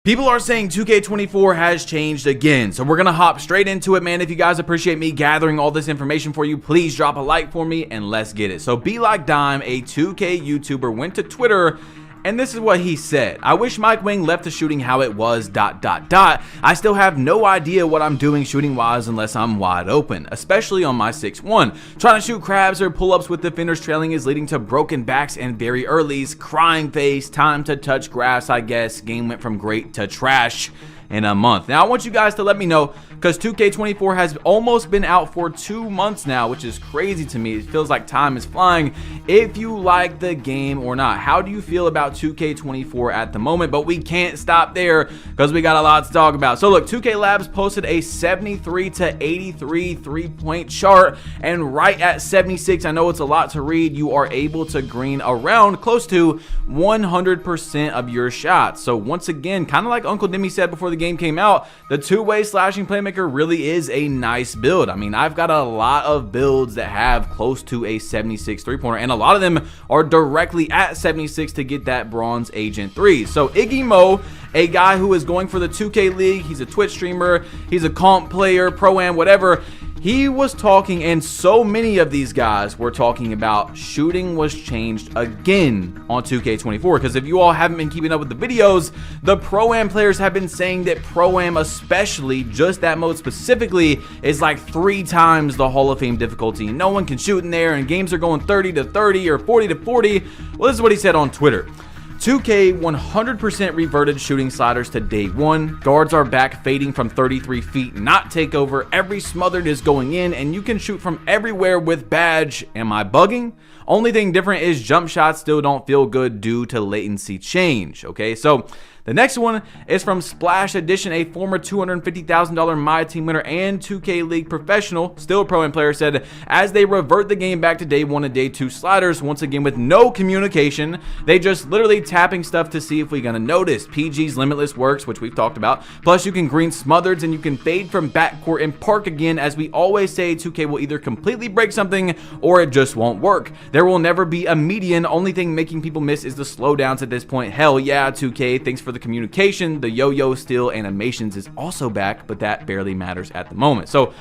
People are saying 2K24 has changed again, so we're gonna hop straight into it, man. If you guys appreciate me gathering all this information for you, please drop a like for me and let's get it. So Be Like Dime, a 2K YouTuber, went to Twitter and this is what he said. I wish Mike Wang left the shooting how it was ... I still have no idea what I'm doing shooting wise unless I'm wide open, especially on my 6-1. Trying to shoot crabs or pull-ups with defenders trailing is leading to broken backs and very earlys, crying face, time to touch grass, I guess. Game went from great to trash in a month. Now I want you guys to let me know, because 2K24 has almost been out for 2 months now, which is crazy to me. It feels like time is flying. If you like the game or not, how do you feel about 2K24 at the moment? But we can't stop there because we got a lot to talk about. So look, 2K Labs posted a 73 to 83 3-point chart, and right at 76, I know it's a lot to read, you are able to green around close to 100% of your shots. So once again, kind of like Uncle Demi said before the game came out, the two-way slashing playmaker really is a nice build. I mean, I've got a lot of builds that have close to a 76 3-pointer, and a lot of them are directly at 76 to get that bronze agent 3. So Iggy Mo, a guy who is going for the 2K League, he's a Twitch streamer, he's a comp player, pro-am, whatever, he was talking, and so many of these guys were talking about shooting was changed again on 2K24, because if you all haven't been keeping up with the videos, the pro-am players have been saying that pro-am, especially just that mode specifically, is like 3 times the Hall of Fame difficulty. No one can shoot in there, and games are going 30 to 30 or 40 to 40. Well, this is what he said on Twitter. 2K 100% reverted shooting sliders to day 1. Guards are back fading from 33 feet, not takeover. Every smothered is going in, and you can shoot from everywhere with badge. Am I bugging? Only thing different is jump shots still don't feel good due to latency change. Okay, so the next one is from Splash Edition, a former $250,000 My Team winner and 2K League professional, still pro-am player, said as they revert the game back to day 1 and day 2 sliders, once again with no communication, they just literally tapping stuff to see if we're gonna notice. PG's Limitless works, which we've talked about. Plus you can green smothers and you can fade from backcourt and park again. As we always say, 2K will either completely break something or it just won't work. There will never be a median. Only thing making people miss is the slowdowns at this point. Hell yeah, 2K, thanks for the communication. The yo-yo still animations is also back, but that barely matters at the moment. So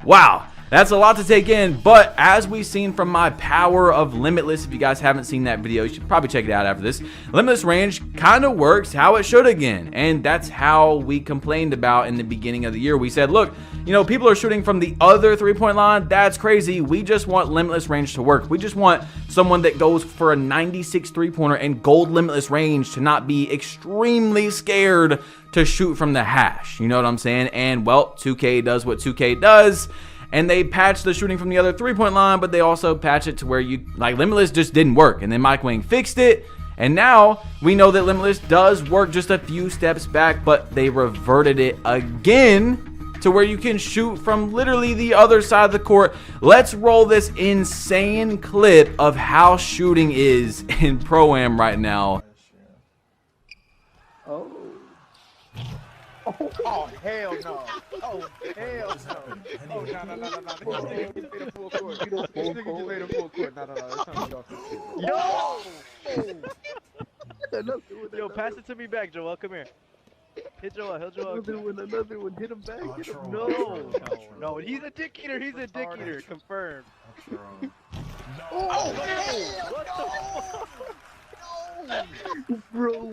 wow, that's a lot to take in, but as we've seen from my Power of Limitless, if you guys haven't seen that video, you should probably check it out after this. Limitless range kind of works how it should again, and that's how we complained about in the beginning of the year. We said, look, you know, people are shooting from the other 3-point line. That's crazy. We just want limitless range to work. We just want someone that goes for a 96 3-pointer and gold limitless range to not be extremely scared to shoot from the hash. You know what I'm saying? And well, 2K does what 2K does, and they patched the shooting from the other 3-point line, but they also patch it to where you, like, limitless just didn't work, and then Mike Wang fixed it. And now we know that limitless does work just a few steps back, but they reverted it again to where you can shoot from literally the other side of the court. Let's roll this insane clip of how shooting is in Pro-Am right now. Oh. Oh, hell no. Oh, hell no. Oh, no. You just made a full court. This nigga just made a full court. No. That's not me off this shit. Yo, pass it to me back, Joel. Come here. Hit Joel. Another one. Hit him back. Hit him. No. He's a dick eater. Confirmed. Oh, what the fuck? Bro,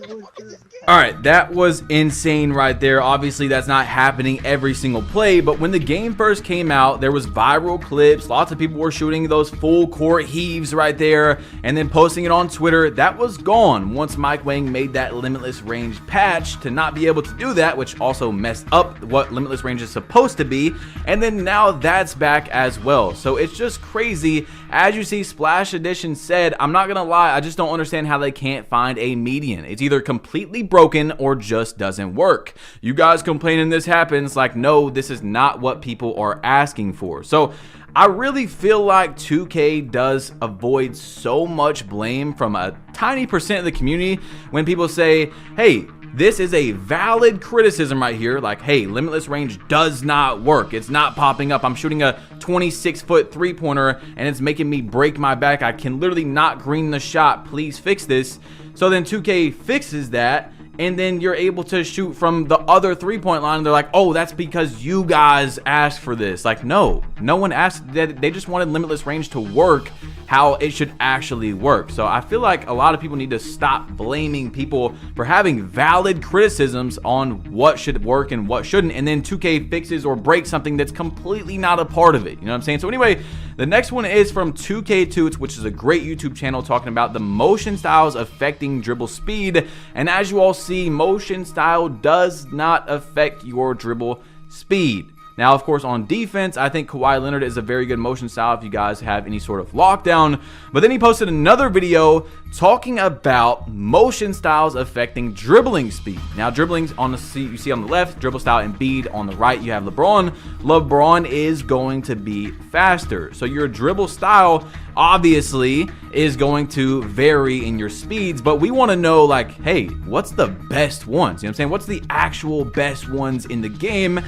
Alright, that was insane right there. Obviously, that's not happening every single play, but when the game first came out, there was viral clips. Lots of people were shooting those full court heaves right there and then posting it on Twitter. That was gone once Mike Wang made that limitless range patch to not be able to do that, which also messed up what limitless range is supposed to be. And then now that's back as well. So it's just crazy. As you see, Splash Edition said, I'm not gonna lie, I just don't understand how they can't find a median. It's either completely broken or just doesn't work. You guys complaining this happens, like, no, this is not what people are asking for. So I really feel like 2K does avoid so much blame from a tiny percent of the community when people say, hey, this is a valid criticism right here, like, hey, limitless range does not work. It's not popping up. I'm shooting a 26-foot 3-pointer and it's making me break my back. I can literally not green the shot. Please fix this. So then 2K fixes that, and then you're able to shoot from the other 3-point line, and they're like, oh, that's because you guys asked for this. Like, no one asked. They just wanted limitless range to work how it should actually work. So I feel like a lot of people need to stop blaming people for having valid criticisms on what should work and what shouldn't, and then 2K fixes or breaks something that's completely not a part of it. You know what I'm saying? So anyway, the next one is from 2K Toots, which is a great YouTube channel talking about the motion styles affecting dribble speed. And as you all see, motion style does not affect your dribble speed. Now, of course, on defense, I think Kawhi Leonard is a very good motion style if you guys have any sort of lockdown. But then he posted another video talking about motion styles affecting dribbling speed. Now, dribbling's on the you see on the left, dribble style Embiid. On the right, you have LeBron. LeBron is going to be faster. So your dribble style obviously is going to vary in your speeds, but we want to know, like, hey, what's the best ones? You know what I'm saying? What's the actual best ones in the game?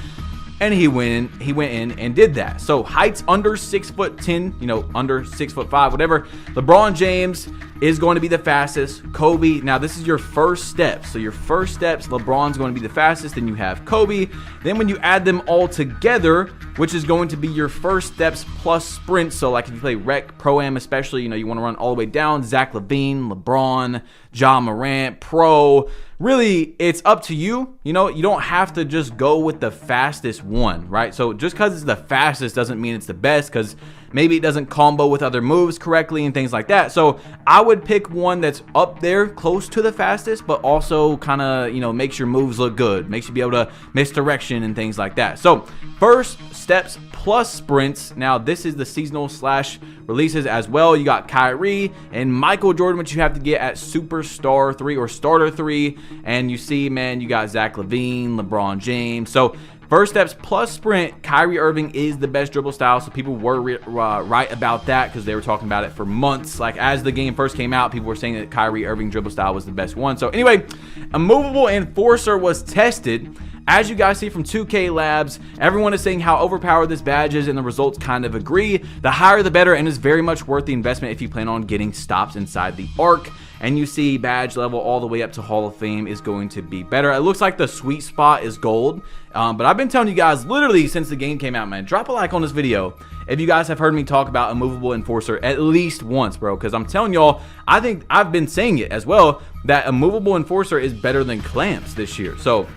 And he went in and did that. So heights under 6'10", you know, under 6'5", whatever. LeBron James is going to be the fastest. Kobe, now this is your first step. So your first steps, LeBron's going to be the fastest. Then you have Kobe. Then when you add them all together, which is going to be your first steps plus sprints. So like if you play rec, pro-am especially, you know, you want to run all the way down. Zach LaVine, LeBron, Ja Morant, pro. Really, it's up to you. You know, you don't have to just go with the fastest one, right? So just because it's the fastest doesn't mean it's the best, because maybe it doesn't combo with other moves correctly and things like that. So I would pick one that's up there close to the fastest, but also kind of, you know, makes your moves look good, makes you be able to misdirection and things like that. So first steps plus sprints. Now this is the seasonal slash releases as well. You got Kyrie and Michael Jordan, which you have to get at Superstar 3 or Starter 3. And you see, man, you got Zach LaVine, LeBron James. So first steps plus sprint, Kyrie Irving is the best dribble style. So people were right about that, because they were talking about it for months. Like as the game first came out, people were saying that Kyrie Irving dribble style was the best one. So anyway, a movable enforcer was tested. As you guys see from 2K Labs, everyone is saying how overpowered this badge is, and the results kind of agree. The higher the better, and is very much worth the investment if you plan on getting stops inside the arc. And you see badge level all the way up to Hall of Fame is going to be better. It looks like the sweet spot is gold. But I've been telling you guys literally since the game came out, man. Drop a like on this video if you guys have heard me talk about a movable enforcer at least once, bro. Because I'm telling y'all, I think I've been saying it as well, that a movable enforcer is better than clamps this year. So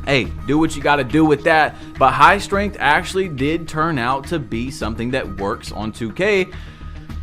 hey, do what you got to do with that. But high strength actually did turn out to be something that works on 2K.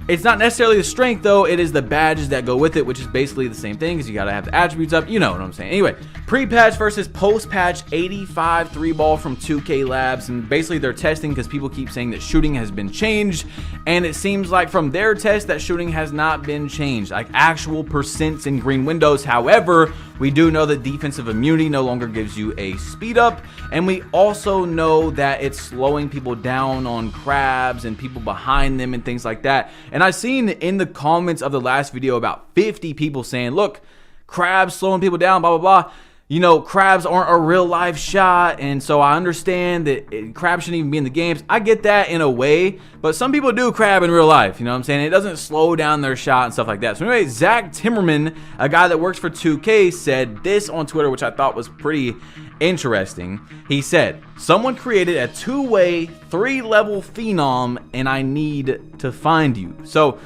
It's not necessarily the strength, though. It is the badges that go with it, which is basically the same thing, because you got to have the attributes up. You know what I'm saying. Anyway, pre-patch versus post-patch 85 3-ball from 2K Labs. And basically they're testing, because people keep saying that shooting has been changed. And it seems like from their test that shooting has not been changed, like actual percents in green windows. However, we do know that defensive immunity no longer gives you a speed up. And we also know that it's slowing people down on crabs and people behind them and things like that. And I've seen in the comments of the last video about 50 people saying, look, crabs slowing people down, blah, blah, blah. You know, crabs aren't a real life shot. And so I understand that crabs shouldn't even be in the games. I get that in a way, but some people do crab in real life. You know what I'm saying? It doesn't slow down their shot and stuff like that. So anyway, Zach Timmerman, a guy that works for 2K, said this on Twitter, which I thought was pretty interesting. He said, someone created a 2-way, 3-level phenom, and I need to find you. So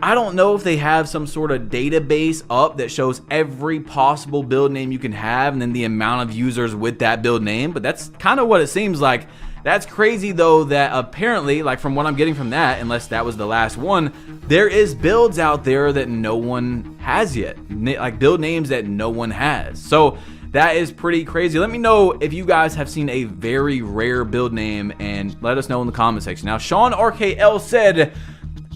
I don't know if they have some sort of database up that shows every possible build name you can have and then the amount of users with that build name, but that's kind of what it seems like. That's crazy though, that apparently, like from what I'm getting from that, unless that was the last one, there is builds out there that no one has yet, like build names that no one has. So that is pretty crazy. Let me know if you guys have seen a very rare build name, and let us know in the comment section. Now, Sean RKL said,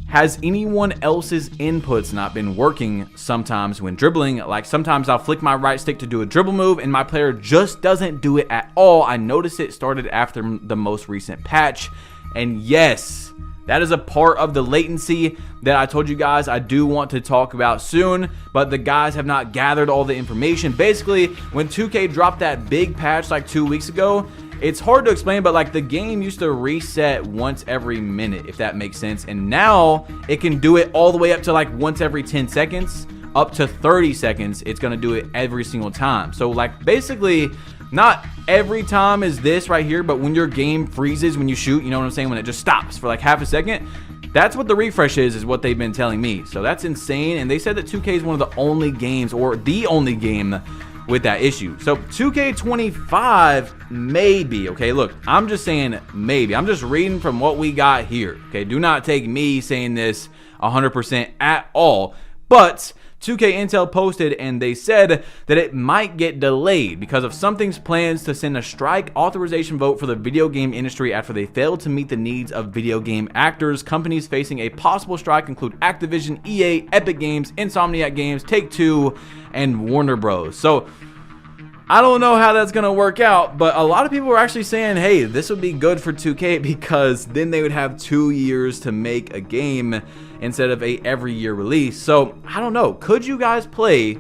has anyone else's inputs not been working sometimes when dribbling? Like sometimes I'll flick my right stick to do a dribble move and my player just doesn't do it at all. I noticed it started after the most recent patch. And yes, that is a part of the latency that I told you guys I do want to talk about soon, but the guys have not gathered all the information. Basically, when 2K dropped that big patch like 2 weeks ago, it's hard to explain, but like the game used to reset once every minute, if that makes sense. And now it can do it all the way up to like once every 10 seconds, up to 30 seconds, it's going to do it every single time. So like basically not every time is this right here, but when your game freezes when you shoot, you know what I'm saying, when it just stops for like half a second, that's what the refresh is what they've been telling me. So that's insane. And they said that 2K is one of the only games, or the only game, with that issue. So 2K25 maybe, okay, look, I'm just saying maybe. I'm just reading from what we got here, okay? Do not take me saying this 100% at all, but 2K Intel posted and they said that it might get delayed because of something's plans to send a strike authorization vote for the video game industry after they failed to meet the needs of video game actors. Companies facing a possible strike include Activision, EA, Epic Games, Insomniac Games, Take-Two, and Warner Bros. So I don't know how that's going to work out, but a lot of people are actually saying, hey, this would be good for 2K because then they would have 2 years to make a game instead of a every year release. So I don't know. Could you guys play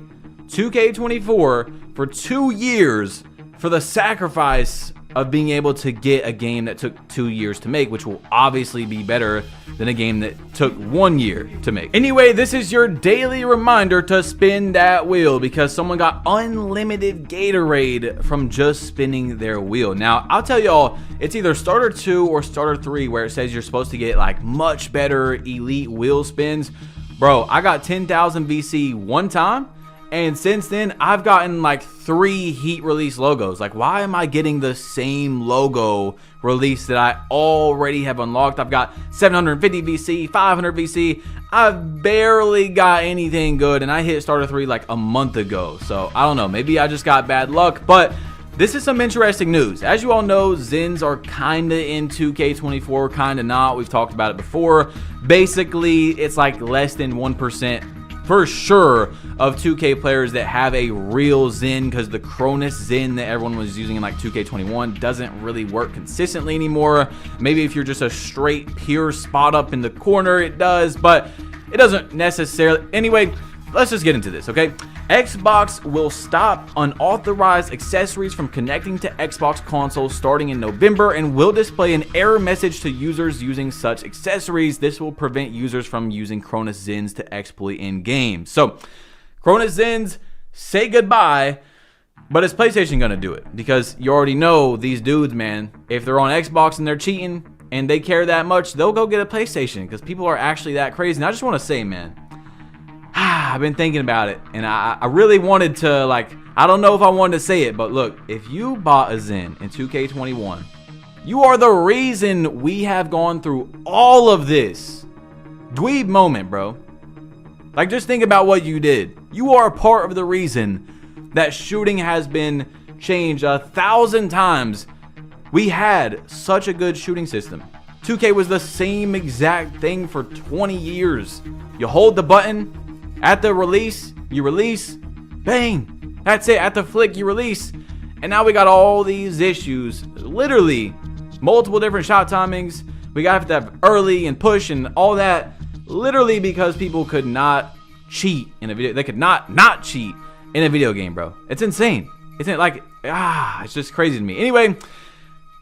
2K24 for 2 years for the sacrifice of being able to get a game that took 2 years to make, which will obviously be better than a game that took 1 year to make? Anyway, this is your daily reminder to spin that wheel because someone got unlimited Gatorade from just spinning their wheel. Now, I'll tell y'all, it's either starter 2 or starter 3 where it says you're supposed to get like much better elite wheel spins. Bro, I got 10,000 VC one time, and since then, I've gotten like 3 heat release logos. Like, why am I getting the same logo release that I already have unlocked? I've got 750 VC, 500 VC. I've barely got anything good, and I hit starter 3 like a month ago. So, I don't know. Maybe I just got bad luck, but this is some interesting news. As you all know, Zins are kind of in 2K24, kind of not. We've talked about it before. Basically, it's like less than 1% for sure of 2K players that have a real Zin, because the Cronus Zin that everyone was using in like 2K21 doesn't really work consistently anymore. Maybe if you're just a straight pure spot up in the corner, it does, but it doesn't necessarily. Anyway, let's just get into this, okay? Xbox will stop unauthorized accessories from connecting to Xbox consoles starting in November and will display an error message to users using such accessories. This will prevent users from using Cronus Zins to exploit in-game. So, Cronus Zins, say goodbye, but is PlayStation gonna do it? Because you already know these dudes, man, if they're on Xbox and they're cheating and they care that much, they'll go get a PlayStation because people are actually that crazy. And I just want to say, man, I've been thinking about it, and I really wanted to, like, I don't know if I wanted to say it, but look, if you bought a Zin in 2K21, you are the reason we have gone through all of this. Dweeb moment, bro. Like, just think about what you did. You are a part of the reason that shooting has been changed 1,000 times. We had such a good shooting system. 2K was the same exact thing for 20 years. You hold the button. At the release, you release, bang, that's it. At the flick, you release, and now we got all these issues, literally multiple different shot timings. We got to have early and push and all that, literally because people could not cheat in a video. They could not cheat in a video game, bro. It's insane. Isn't it? Like, it's just crazy to me. Anyway,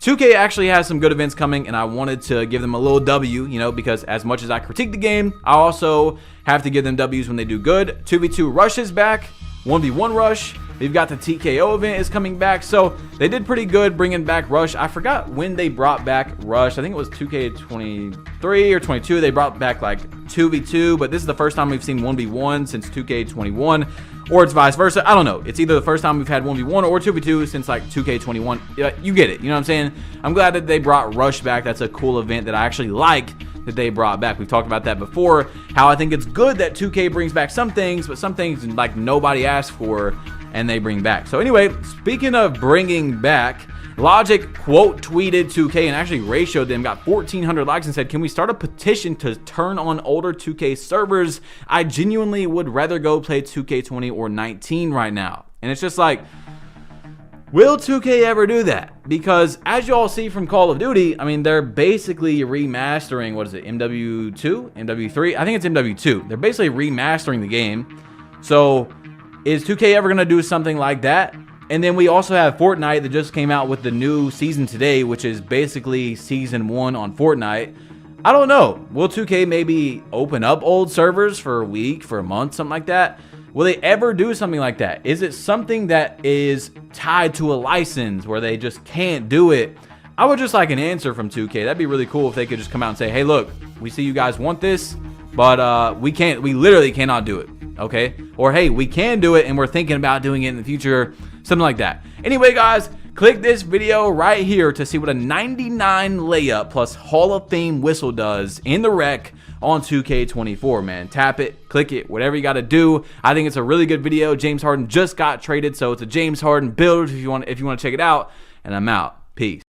2K actually has some good events coming, and I wanted to give them a little W, you know, because as much as I critique the game, I also have to give them W's when they do good. 2v2 Rush is back, 1v1 Rush. We've got the TKO event is coming back, so they did pretty good bringing back Rush. I forgot when they brought back Rush. I think it was 2K23 or 22. They brought back like 2v2, but this is the first time we've seen 1v1 since 2K21, or it's vice versa. I don't know. It's either the first time we've had 1v1 or 2v2 since like 2K21. You get it. You know what I'm saying? I'm glad that they brought Rush back. That's a cool event that I actually like that they brought back. We've talked about that before, how I think it's good that 2K brings back some things, but some things like nobody asked for and they bring back. So anyway, speaking of bringing back, Logic quote tweeted 2K and actually ratioed them, got 1,400 likes and said, "Can we start a petition to turn on older 2K servers? I genuinely would rather go play 2K20 or 19 right now." And it's just like, will 2K ever do that? Because as you all see from Call of Duty, I mean, they're basically remastering, what is it, MW2? MW3? I think it's MW2. They're basically remastering the game. So is 2K ever going to do something like that? And then we also have Fortnite that just came out with the new season today, which is basically season 1 on Fortnite. I don't know. Will 2K maybe open up old servers for a week, for a month, something like that? Will they ever do something like that? Is it something that is tied to a license where they just can't do it? I would just like an answer from 2K. That'd be really cool if they could just come out and say, hey, look, we see you guys want this, but we literally cannot do it, okay? Or hey, we can do it and we're thinking about doing it in the future, something like that. Anyway, guys, click this video right here to see what a 99 layup plus Hall of Fame whistle does in the rec on 2K24, man. Tap it, click it, whatever you got to do. I think it's a really good video. James Harden just got traded, so it's a James Harden build if you want to check it out. And I'm out. Peace.